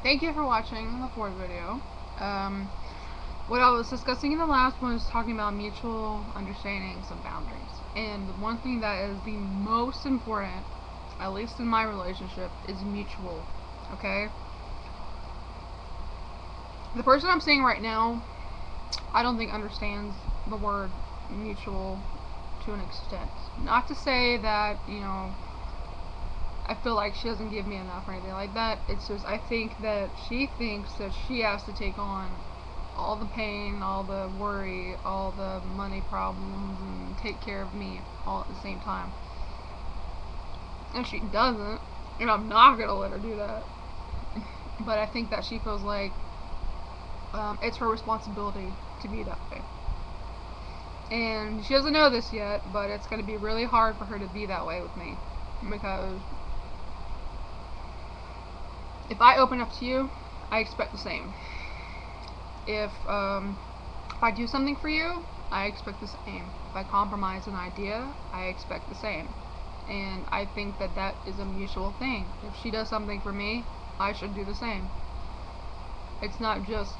thank you for watching the fourth video. What I was discussing in the last one was talking about mutual understandings and boundaries. And the one thing that is the most important, at least in my relationship, is mutual. Okay? The person I'm seeing right now, I don't think understands the word mutual to an extent. Not to say that, I feel like she doesn't give me enough or anything like that. It's just I think that she thinks that she has to take on all the pain, all the worry, all the money problems, and take care of me all at the same time. And she doesn't, and I'm not gonna let her do that. But I think that she feels like it's her responsibility to be that way. And she doesn't know this yet, but it's gonna be really hard for her to be that way with me, because if I open up to you, I expect the same. If I do something for you, I expect the same. If I compromise an idea, I expect the same. And I think that that is a mutual thing. If she does something for me, I should do the same. It's not just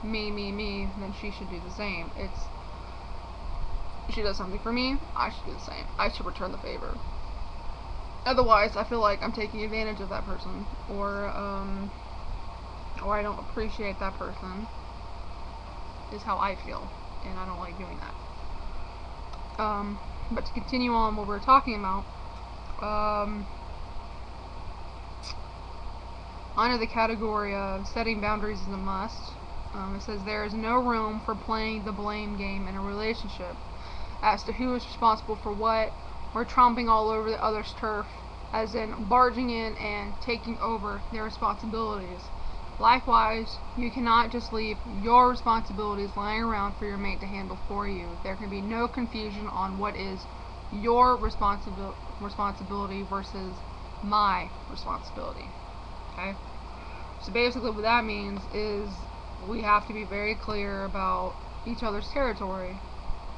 me, then she should do the same. It's, she does something for me, I should do the same. I should return the favor. Otherwise, I feel like I'm taking advantage of that person, or I don't appreciate that person, is how I feel, and I don't like doing that. But to continue on what we're talking about, under the category of setting boundaries is a must, it says there is no room for playing the blame game in a relationship as to who is responsible for what, or tromping all over the other's turf, as in barging in and taking over their responsibilities. Likewise, you cannot just leave your responsibilities lying around for your mate to handle for you. There can be no confusion on what is your responsibility versus my responsibility. Okay? So basically what that means is we have to be very clear about each other's territory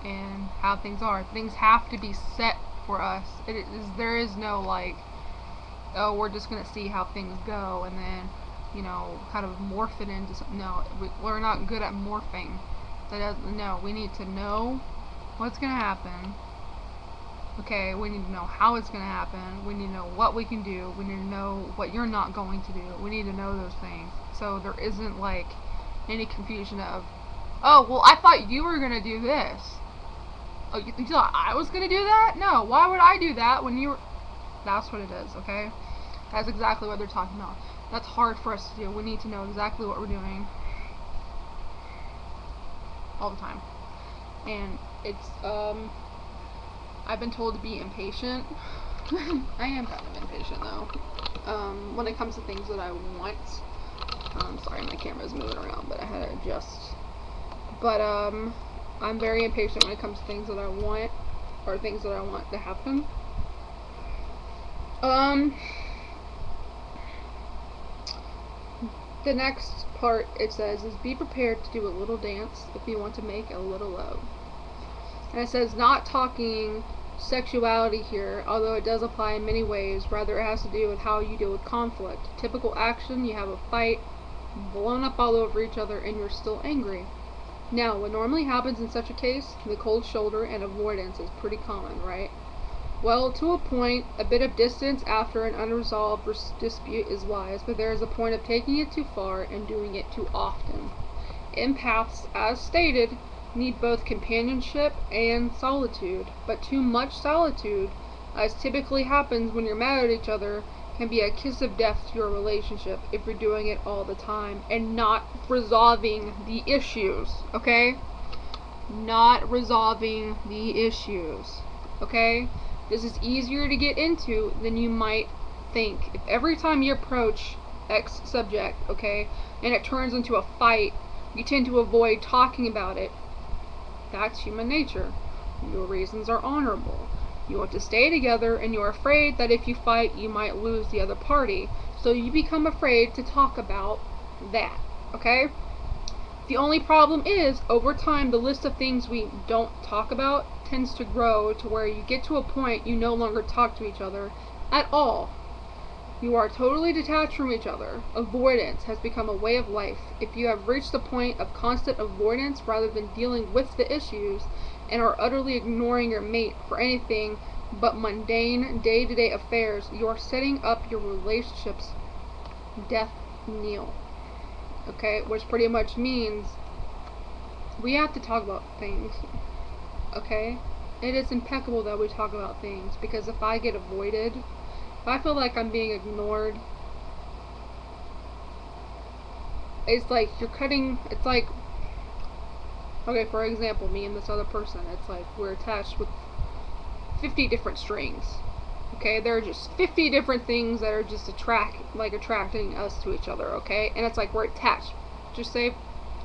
and how things are. Things have to be set for us. There is no like, oh, we're just gonna see how things go and then, kind of morph it into something. No, we're not good at morphing. No, we need to know what's gonna happen. Okay, we need to know how it's gonna happen. We need to know what we can do. We need to know what you're not going to do. We need to know those things. So there isn't like any confusion of, oh, well, I thought you were gonna do this. Oh, you thought I was gonna do that? No, why would I do that when you were... That's what it is, okay? That's exactly what they're talking about. That's hard for us to do. We need to know exactly what we're doing all the time. And it's, I've been told to be impatient. I am kind of impatient, though. When it comes to things that I want. Sorry, my camera's moving around, but I had to adjust. But, I'm very impatient when it comes to things that I want, or things that I want to happen. The next part, it says, is be prepared to do a little dance if you want to make a little love. And it says, not talking sexuality here, although it does apply in many ways. Rather, it has to do with how you deal with conflict. Typical action, you have a fight, blown up all over each other, and you're still angry. Now, what normally happens in such a case, the cold shoulder and avoidance is pretty common, right? Well, to a point, a bit of distance after an unresolved dispute is wise, but there is a point of taking it too far and doing it too often. Empaths, as stated, need both companionship and solitude, but too much solitude, as typically happens when you're mad at each other, can be a kiss of death to your relationship if you're doing it all the time and not resolving the issues, okay? Not resolving the issues, okay? This is easier to get into than you might think. If every time you approach X subject, okay, and it turns into a fight, you tend to avoid talking about it. That's human nature. Your reasons are honorable. You want to stay together, and you're afraid that if you fight, you might lose the other party. So you become afraid to talk about that, okay? The only problem is, over time, the list of things we don't talk about tends to grow to where you get to a point you no longer talk to each other at all. You are totally detached from each other. Avoidance has become a way of life. If you have reached the point of constant avoidance rather than dealing with the issues and are utterly ignoring your mate for anything but mundane day-to-day affairs, you are setting up your relationship's death knell. Okay, which pretty much means we have to talk about things. Okay? It is impeccable that we talk about things, because if I get avoided, if I feel like I'm being ignored, it's like you're cutting, it's like, okay, for example, me and this other person, it's like we're attached with 50 different strings. Okay, there are just 50 different things that are just attracting us to each other, okay? And it's like we're attached. Just say,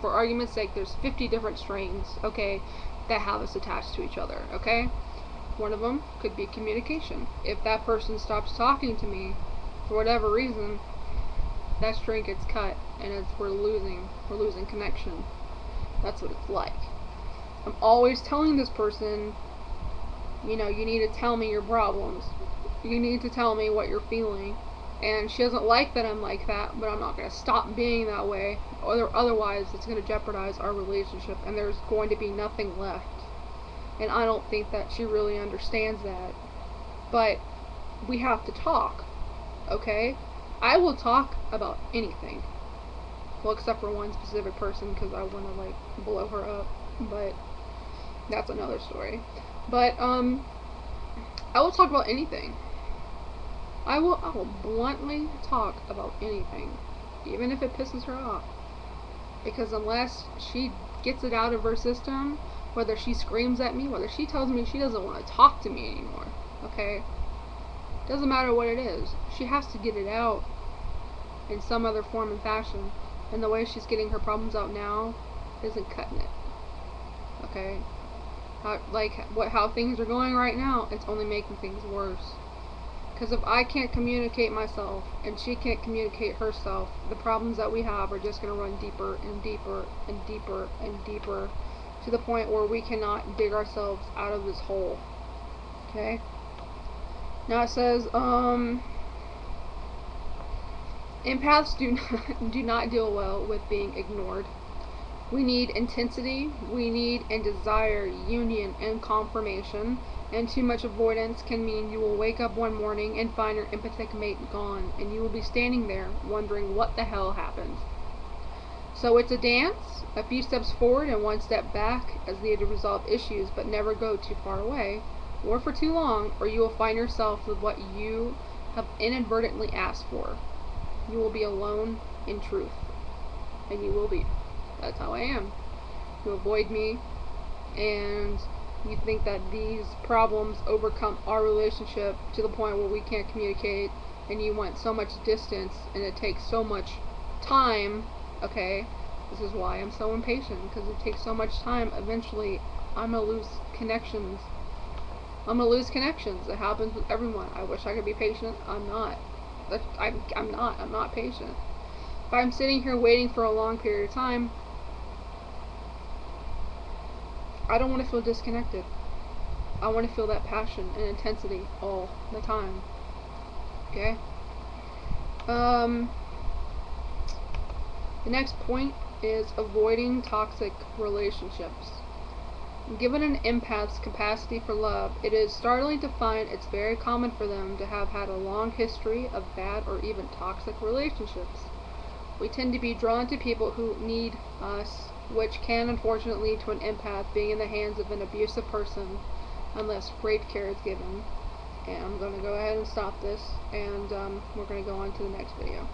for argument's sake, there's 50 different strings, okay, that have us attached to each other, okay? One of them could be communication. If that person stops talking to me for whatever reason, that string gets cut, and we're losing connection. That's what it's like. I'm always telling this person, you know, you need to tell me your problems. You need to tell me what you're feeling. And she doesn't like that I'm like that, but I'm not going to stop being that way. Otherwise, it's going to jeopardize our relationship, and there's going to be nothing left. And I don't think that she really understands that. But we have to talk, okay? I will talk about anything. Well, except for one specific person, because I want to, like, blow her up. But that's another story. But, I will talk about anything. I will bluntly talk about anything, even if it pisses her off. Because unless she gets it out of her system, whether she screams at me, whether she tells me she doesn't want to talk to me anymore, okay? Doesn't matter what it is. She has to get it out in some other form and fashion. And the way she's getting her problems out now isn't cutting it. Okay? How things are going right now, it's only making things worse. Because if I can't communicate myself and she can't communicate herself, the problems that we have are just going to run deeper and deeper and deeper and deeper, to the point where we cannot dig ourselves out of this hole. Okay? Now it says, empaths do not deal well with being ignored. We need intensity, we need and desire union and confirmation, and too much avoidance can mean you will wake up one morning and find your empathic mate gone, and you will be standing there wondering what the hell happened. So it's a dance, a few steps forward and one step back as needed to resolve issues, but never go too far away, or for too long, or you will find yourself with what you have inadvertently asked for. You will be alone in truth. And you will be. That's how I am. You avoid me, and you think that these problems overcome our relationship to the point where we can't communicate, and you want so much distance, and it takes so much time, okay? This is why I'm so impatient, because it takes so much time. Eventually, I'm going to lose connections. I'm going to lose connections. It happens with everyone. I wish I could be patient. I'm not. I'm not patient. If I'm sitting here waiting for a long period of time, I don't want to feel disconnected. I want to feel that passion and intensity all the time. Okay? The next point is avoiding toxic relationships. Given an empath's capacity for love, it is startling to find it's very common for them to have had a long history of bad or even toxic relationships. We tend to be drawn to people who need us, which can unfortunately lead to an empath being in the hands of an abusive person unless great care is given. And I'm going to go ahead and stop this, and we're going to go on to the next video.